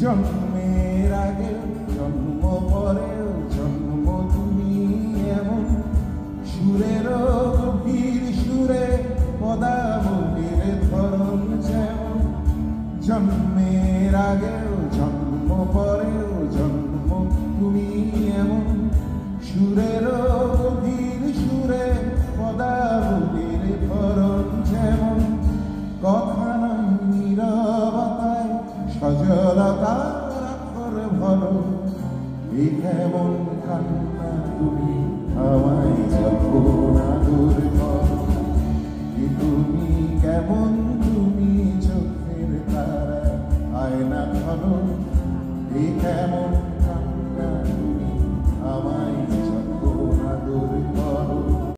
জন্মের আগে জন্ম পরেও জন্ম তুমি এমন সুরেরও গভীর সুরে পদাবলীর ধরন যেমন জন্মের আগেও জন্ম পরেও জন্ম তুমি এমন সুরেরও